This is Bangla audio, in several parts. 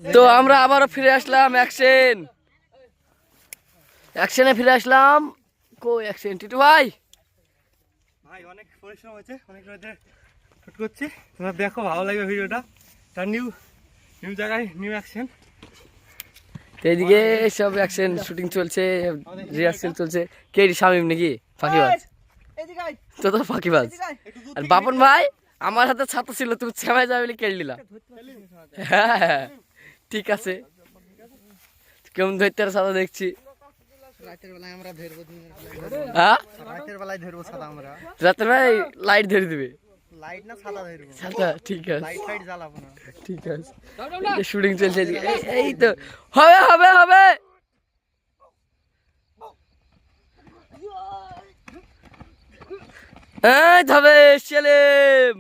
তো আমরা আবারও ফিরে আসলাম অ্যাকশনে ফিরে আসলাম। কই অ্যাকশন টিটু ভাই? ভাই অনেক পরিশ্রম হয়েছে, অনেক রাতে শুট করছি। তোমরা দেখো, ভালো লাগবে ভিডিওটা। তার নিউ জায়গায় নিউ অ্যাকশন। এইদিকে সব অ্যাকশন শুটিং চলছে, রিহার্সেল চলছে। কে শামিম নাকি ফাঁকিবাজ? তো তো ফাঁকিবাজ। আর বাপন ভাই আমার হাতে ছাতা ছিল, তুমি ছেমায় যাবে বলে কেড়ে নিলা। হ্যাঁ ঠিক আছে, কেমন ধরতে ছাতা দেখছি। রাতের বেলায় লাইট ধরে দিবে। ছাতা ঠিক আছে, ঠিক আছে। শুটিং চলছে, এই তো হবে হবে হবে। ধবে সেলিম,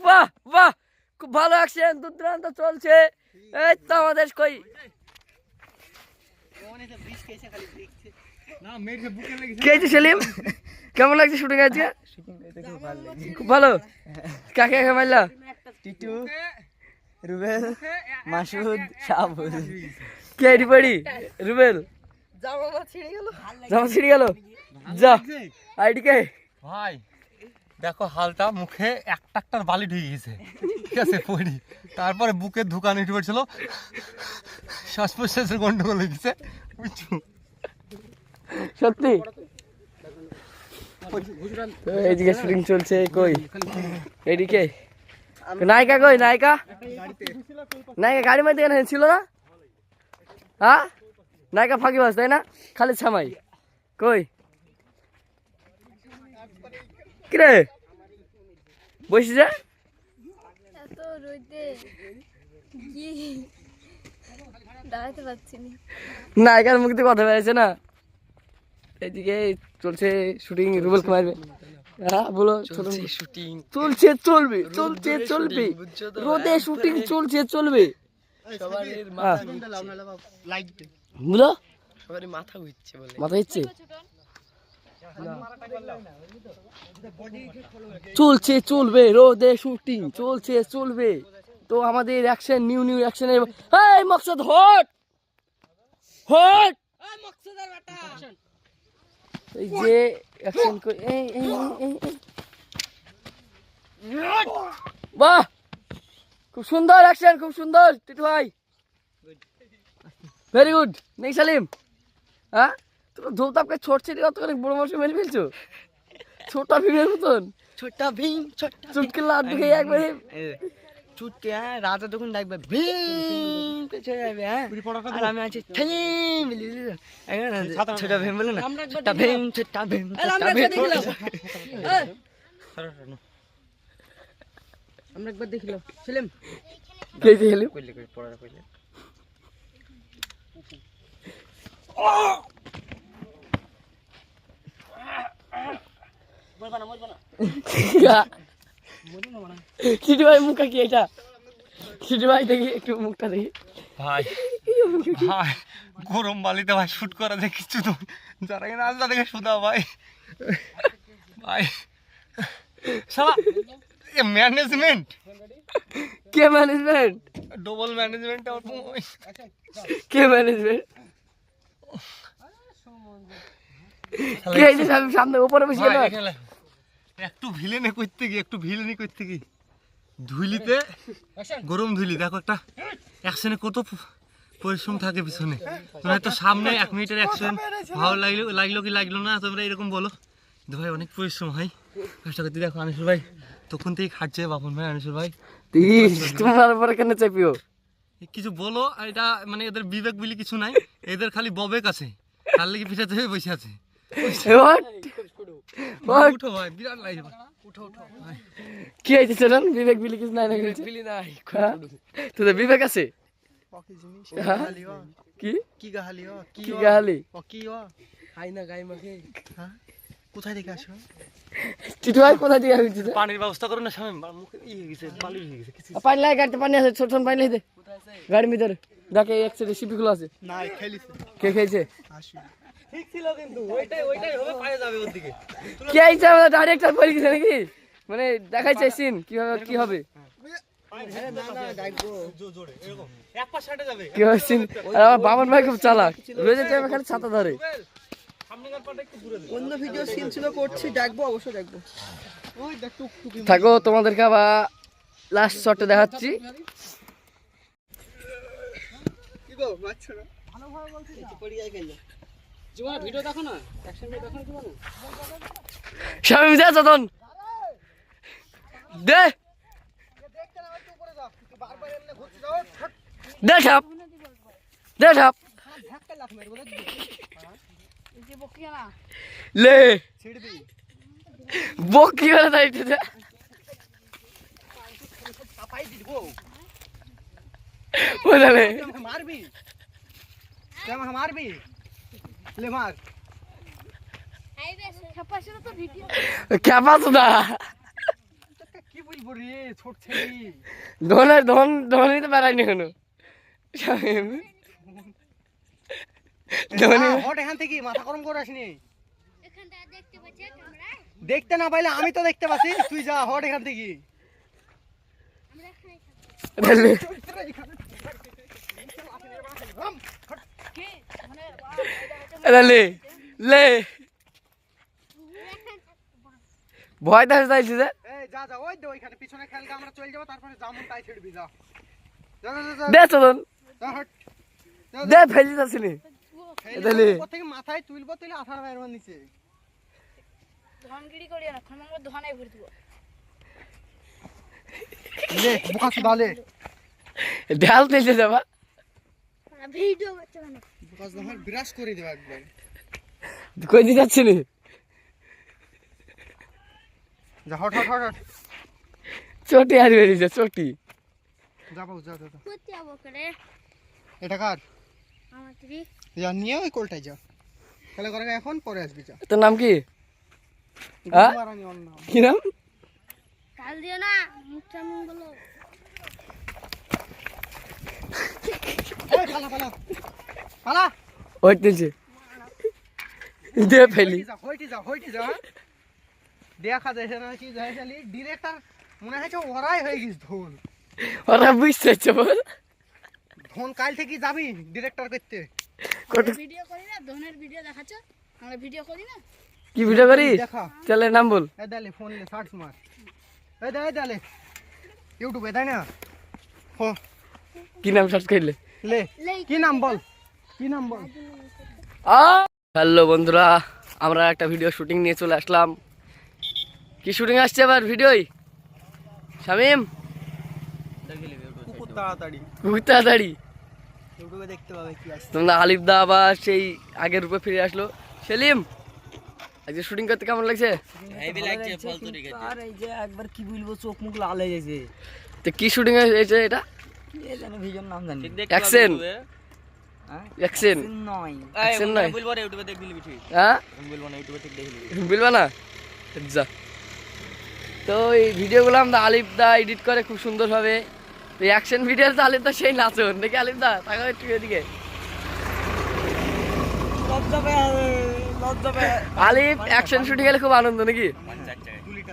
বাহ বাহ, খুব ভালো অ্যাকশন, দুর্দান্ত চলছে। এই তো আমাদের কই খেয়েছে সেলিম, কেমন লাগছে শুটিং আজকে? খুব ভালো। কাকে কাকে মারলা? টিটু, রুবেল, মাসুদ, শাহাবুল। কে রিপাড়ি? রুবেল জামা ছিঁড়ে গেল। যা আইডি কে ভাই দেখো, হালটা মুখে একটার বালি ঢুকে গেছে, ঠিক আছে পড়ি। তারপরে বুকে ধুকান উঠে পড়ছিল, শ্বাস প্রশ্বাসের গন্ডগোল হয়ে গেছে, বুঝছো? সত্যি এইদিকে শুটিং চলছে। কই এদিকে নায়িকা? কই নায়িকা? নায়িকা গাড়ি মধ্যে কেন ছিল না? হ্যাঁ নায়িকা ফাঁকিবাজ তাই না? খালি ছামাই কই? কিরে বসি যা, নায়িকার মুখ দিয়ে কথা বেড়েছে না। এদিকে চলছে শুটিং, রুবেল মারবে। হ্যাঁ বলো, শুটিং চলছে, চলবে, চলছে চলবে, রোদে শুটিং চলছে চলবে। বলো সবারই মাথা ঘুরছে, বলে মাথা ঘুরছে। চলছে চলবে, রোদে শুটিং চলছে চলবে। তো আমাদের অ্যাকশন, নিউ অ্যাকশনের এই মকসদ হট হট, এই যে অ্যাকশন করে বাহ, খুব সুন্দর অ্যাকশন, খুব সুন্দর টিটু ভাই, ভেরি গুড। নেই সালিম, হ্যাঁ তোমরা ধূপতাপকে ছোটছে অতখানি বড় মাসে মেরে ফেলছো, ছোটা ভীমের মতন। ছোট্টা ভীম, ছোট্টা চুটকে লাড্ডু খেয়ে একবারে চুটকে। হ্যাঁ রাজা তখন ডাকবে ভীম, চলে যাবে। হ্যাঁ আর আমি আছি ছোটা ভীম, বলে না ছোট্টা ভীম, ছোট্টা ভীম, ছোট্টা ভীম। আমরা একবার দেখিলাম ছিলাম, কে খেলি পড়া কইলে সিটি ভাই মুখটা কি এটা? সিটি ভাই দেখি একটু মুখটা দেখি। ভাই ভাই গরম বালিতে ভাই শুট করা যায় কিছু তো, যারা কিনা আজ দেখে শুধা ভাই ভাই শালা ম্যানেজমেন্ট, কে ম্যানেজমেন্ট? Double management. কে ম্যানেজমেন্ট? কে এই যে সামনে উপরে বসে না? একটু ভিলেনি করতে গিয়ে ধুইলিতে গরম ধুইলি। দেখো একটা অ্যাকশনে কত পরিশ্রম থাকে পিছনে। তোমরা তো সামনে 1 মিনিটের অ্যাকশন ভালো লাগলো কি লাগলো না তোমরা এরকম বলো, কিন্তু ভাই অনেক পরিশ্রম হয়, কষ্ট করতে। দেখো আনিসুর ভাই তখন থেকেই খাটছে, বাপন ভাই, আনিসুর ভাই তোমার উপরে কেন চাপিও? কিছু বলো, এটা মানে এদের বিবেক বলে কিছু নাই, এদের খালি ববেক আছে, তার লেগে পিঠাতে হয়ে বসে আছে। উঠো ভাই, বিরাট লাগে। কি হয়েছে চলেন, বিবেক বিলি কিছু নাই না? তোদের বিবেক আছে? কি কি গাহালি, কি গাহালি? কোথায় থেকে আসো? টিটু ভাই কোথায় থেকে আসছে? পানির ব্যবস্থা করো না সামনে, মুখে গেছে, বালি হয়ে গেছে। পানি লাগে, গাড়িতে পানি আছে, ছোট ছোট পানি লাগে গাড়ির ভিতরে। দেখে এক সাইডে সিপি গুলো আছে। না খেলিছে। কে খেয়েছে? ঠিক ছিল কিন্তু ওইটাই হবে, পায়ে যাবে ওর দিকে। কে আইছে? আমরা ডাইরেক্টর বলে গেছে নাকি? মানে দেখাইছে সিন কিভাবে কি হবে। এক পা সাইডে যাবে কি হচ্ছেন? আর আমার বাবন ভাই খুব চালাক, রোজের টাইমে খালি ছাতা ধরে। সামনেকার পাটা একটু ঘুরে দে অন্য ভিডিও সিন ছিল করছি, দেখবো অবশ্যই দেখবো। ওই দেখ টুকটুকি থাকো, তোমাদেরকে আবার লাস্ট শটে দেখাচ্ছি। কি গো মারছো না? ভালোভাবে বলছি না পড়ি যায় কেন? জীবন ভিডিও দেখো না, অ্যাকশন ভিডিও দেখো না জীবন। শামিম যা চতন দে দেখতে না একটু উপরে যাও, তুই বারবার এমনি ঘুরতে যাও, দে ঠাপ, দে ঠাপ ধাক্কা লাখ মারবো না এই যে বকিয়া না লে ছেড়ে দি। বক কি করে দাইতে দে চাপাই দি গো। বলে তুই আমাকে মারবি? তুই আমাকে মারবি? লে মার। আইবে খেপাছে তো ভিডিও ক্যাপাস না কি বলবো রে ছোট ছেলে। ধনের ধনই তো বেড়াইনি কেন শামিম ধনী হট এখান থেকে মাথা গরম করে আসিনি। এখানটা দেখতে পাচ্ছে ক্যামেরায় দেখতে না পাইলে আমি তো দেখতে পাচ্ছি, তুই যা হট এখান থেকে। আমরা খাই লে কে মানে লে লে ভয় দাস যাইছি যে এই যা যা ওই দে ওইখানে পিছনে খেলকে আমরা চলে যাবো, তারপরে জামুন তাই ছেড়বি যা। যা যা যা দে চতন যা হট। দে ফেলি যাচ্ছিনি এদালে। উপর থেকে মাথায় তুলবো, তুলে আঠার মারবার নিচে। ধনগিরি করিয়া না খমঙ্গ ধনাই ভরে দিব লে বুকা সুদালে ঢাল তেলে যাবা ভিডিও করতে মানে বুকা সুদালে বিরাজ করে দেব একবার। কই দিতে যাচ্ছিনি যা হট হট হট হট চটি আর বেরিয়েছে চটি যা বাবু যা যা যা। করতে যাবো করে এটা কার? আমার টিভি যা নিয়ে ওই কোলটাই যা, খেলা করে এখন পরে আসবি যা। তোর নাম কি? হ্যাঁ? মারানি ওর নাম। কি নাম? কাল দিও না মুখটা মন বলো এই পালা পালা পালা। ওই তুলছে দে ফেলি হইটি যা হইটি যা। দেখা যাচ্ছে না কি যায় খালি ডিরেক্টর মনে হচ্ছে ওরাই হয়ে গেছে ধন। ওরা বুঝতে বল ধন কাল থেকে যাবি ডিরেক্টর করতে। ভিডিও করি না ধনের ভিডিও দেখাচ্ছ আমরা ভিডিও করি না কি ভিডিও করি? দেখা চলে নাম বল। এই দালে ফোন লে সার্চ মার। এই দালে ইউটিউবে তাই না? হো কি নাম সার্চ করলে? লে কি নাম বল, কি নাম বল। হ্যালো বন্ধুরা, আমরা একটা ভিডিও শুটিং নিয়ে চলে আসলাম। কি শুটিং আসছে এবার ভিডিওই শামিম? কুকুর তাড়াতাড়ি খুব তাড়াতাড়ি ইউটিউবে দেখতে পাবে কি আসছে। তোমরা আলিফ দা আবার সেই আগের রূপে ফিরে আসলো। সেলিম, আজকে শুটিং করতে কেমন লাগছে? আর এই যে একবার কি বলবো চোখ মুখ লাল হয়ে গেছে। তো কি শুটিং হয়েছে এটা? কে জানে ভিজন নাম জানি। অ্যাকশন হ্যাঁ অ্যাকশন নয় অ্যাকশন নয় বলবো না ইউটিউবে দেখ দিলি ঠিক হ্যাঁ বলবো না ইউটিউবে ঠিক দেখলি বলবা না যা। তো এই ভিডিওগুলো আমরা আলিফ দা এডিট করে খুব সুন্দরভাবে। তো অ্যাকশন ভিডিও তো আলিফ দা সেই নাচন নাকি? আলিফ দা তাকাও একটু এদিকে। আলিফ অ্যাকশন শুটিং এলে খুব আনন্দ নাকি?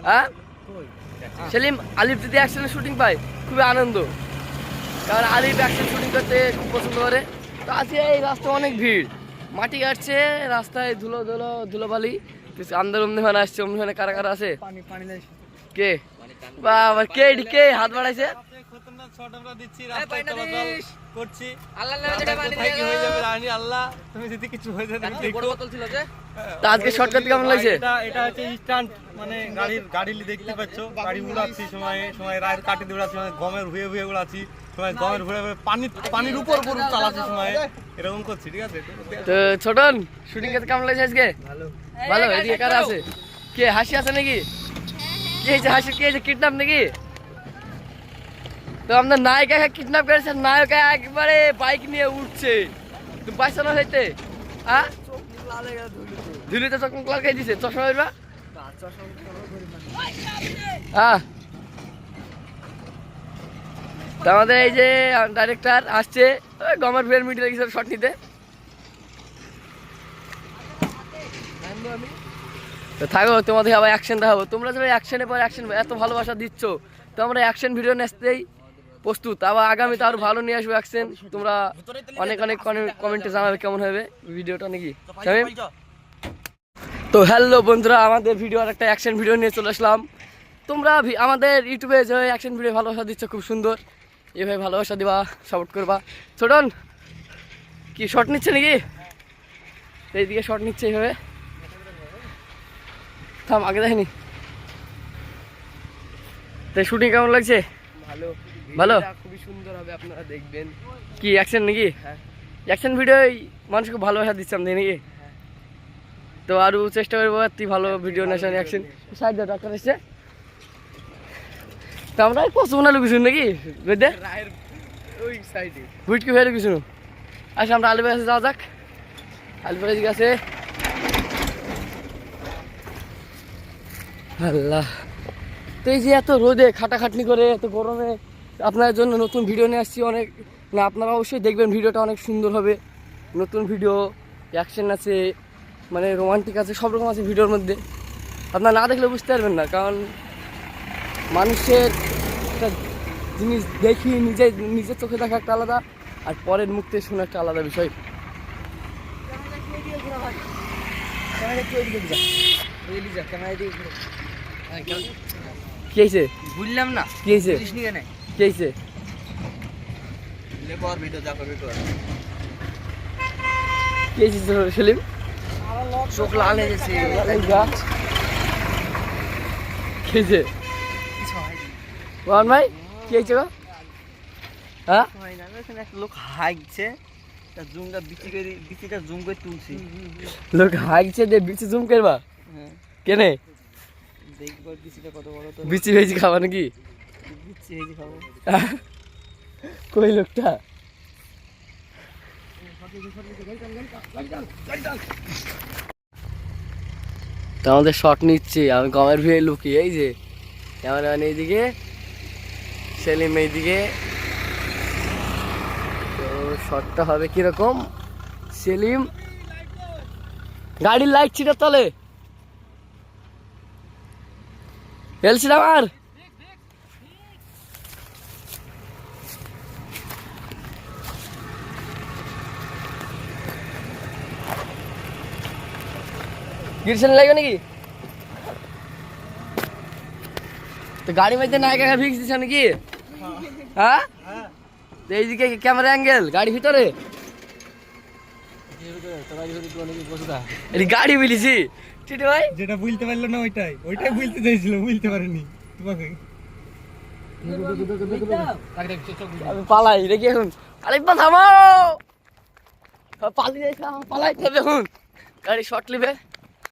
হ্যাঁ সেলিম, আলিফ যদি অ্যাকশন শুটিং পায় খুবই আনন্দ, কারণ আলিফ অ্যাকশন শুটিং করতে খুব পছন্দ করে। তো আজকে এই রাস্তায় অনেক ভিড়, মাটি কাটছে রাস্তায়, ধুলোবালি। আমদের অমনিভানে আসছে, অমনিভানে কারা কারা আছে? পানি পানি লাইছে কে বাবা কে কে হাত বাড়াইছে? খতরনাক শট আমরা দিচ্ছি, রাস্তায় চলাচল করছি। আল্লাহ কি হয়ে যাবে জানি আল্লাহ, তুমি যদি কিছু হয়ে যায় দেখো। বড় বোতল ছিল যে। তো আজকে শর্টকাট কেমন লাগছে? এটা হচ্ছে স্ট্যান্ড, মানে গাড়ি দেখতে পাচ্ছো, গাড়ি উড়াচ্ছি সময় রায়ের কাটি দিয়ে উড়াচ্ছি, মানে গমের ভুয়ে উড়াচ্ছি, সময় গমের ভুয়ে পানির উপর চালাচ্ছি, সময় এরকম করছি, ঠিক আছে? তো ছোটন, শুটিং করতে কেমন লাগছে আজকে? ভালো। এদিকে কারা আছে? কে হাসি আছে নাকি? কে হয়েছে হাসি? কে হয়েছে কিডন্যাপ নাকি? তো আমাদের নায়িকা কিডন্যাপ করেছে, নায়িকা একবারে বাইক নিয়ে উঠছে। তুমি পাইছো না হইতে? হ্যাঁ ধুলিতে চোখ মুখ লাল খাই দিছে, চশমা বেরবা। হ্যাঁ তো আমাদের এই যে ডাইরেক্টর আসছে গমের ফের মিটে লেগেছে শট নিতে। তো থাকো, তোমাদের আবার অ্যাকশন দেখাবো। তোমরা যাবে অ্যাকশনের পর অ্যাকশন এত ভালোবাসা দিচ্ছ, তো আমরা অ্যাকশন ভিডিও নেসতেই প্রস্তুত। আবার আগামীতে আরো ভালো নিয়ে আসবো অ্যাকশন। তোমরা অনেক অনেক কমেন্টে জানাবে কেমন হবে ভিডিওটা নাকি শামিম। তো হ্যালো বন্ধুরা, আমাদের ভিডিও আর একটা অ্যাকশন ভিডিও নিয়ে চলে আসলাম। তোমরা আমাদের ইউটিউবে যে অ্যাকশন ভিডিও ভালোবাসা দিচ্ছ খুব সুন্দর, এভাবে ভালোবাসা দিবা, সাপোর্ট করবা। ছোটন কি শর্ট নিচ্ছে নাকি? এইদিকে শর্ট নিচ্ছে এইভাবে। থাম, আগে দেখেনি। তাই শুটিং কেমন লাগছে? ভালো ভালো, খুবই সুন্দর হবে, আপনারা দেখবেন। কি অ্যাকশন নাকি? অ্যাকশন ভিডিও মানুষকে ভালোবাসা দিচ্ছি আমি নাকি? তো আরো চেষ্টা করবো তুই ভালো ভিডিও নেশন অ্যাকশন। সাইড দাও, ডাক্তার এসছে। তো আমরা কষ্ট বানালো কিছু নাকি বেদে রায়ের ওই সাইডে বুট কি ফেলে কিছু। আচ্ছা আমরা আলিবাই কাছে যাওয়া যাক। আলিবাই কাছে আল্লাহ। তো এই যে এত রোদে খাটাখাটনি করে এত গরমে আপনার জন্য নতুন ভিডিও নিয়ে আসছি। অনেক না, আপনারা অবশ্যই দেখবেন, ভিডিওটা অনেক সুন্দর হবে। নতুন ভিডিও, অ্যাকশন আছে, মানে রোমান্টিক আছে, সব রকম আছে ভিডিওর মধ্যে। আপনারা না দেখলে বুঝতে পারবেন না, কারণ মানুষের একটা জিনিস দেখি নিজের চোখে দেখা একটা আলাদা, আর পরের মুখ থেকে শোনা একটা আলাদা বিষয়। কি হয়েছে? বুঝলাম না, কি হয়েছে? বুঝিস নি কেন? কি হয়েছে? ভিডিও যা করবি কর। কি হয়েছে সেলিম? চোখ লাল হয়ে গেছে। কি হয়েছে মোহন ভাই? কি হয়েছে গো? হ্যাঁ, একটা লোক হাইকছে, তার জুমটা বিচিটা জুম করে তুলছি। লোক হাইকছে দিয়ে বিচি জুম করবা কেনে? দেখবার বিচিটা কত বড়। তো বিচি ভেজি খাবা নাকি? বিচি এই যে খাবো। কই লোকটা? তো আমাদের শট নিচ্ছে, আমি গমের ভিড়ে লুকিয়ে, এই যে ক্যামেরাম্যান এইদিকে, সেলিম এইদিকে। তো শটটা হবে কিরকম? সেলিম গাড়ির লাইট ছিল তলে ফেলছিলাম আর গিরছেন লাগবে নাকি? তো গাড়ি মধ্যে নায়িকা ফিক্স দিচ্ছ নাকি? হ্যাঁ, তো এইদিকে ক্যামেরা অ্যাঙ্গেল, গাড়ি ভিতরে গাড়ি বিলিছি। ঠিক ভাই, যেটা বুঝতে পারলো না ওইটাই বুঝতে চাইছিল, বুঝতে পারেনি তোমাকে। আমি পালাই দেখি এখন। আরেকবার থামাও, পালিয়ে পালাইতে হবে এখন। গাড়ি শর্ট নেবে।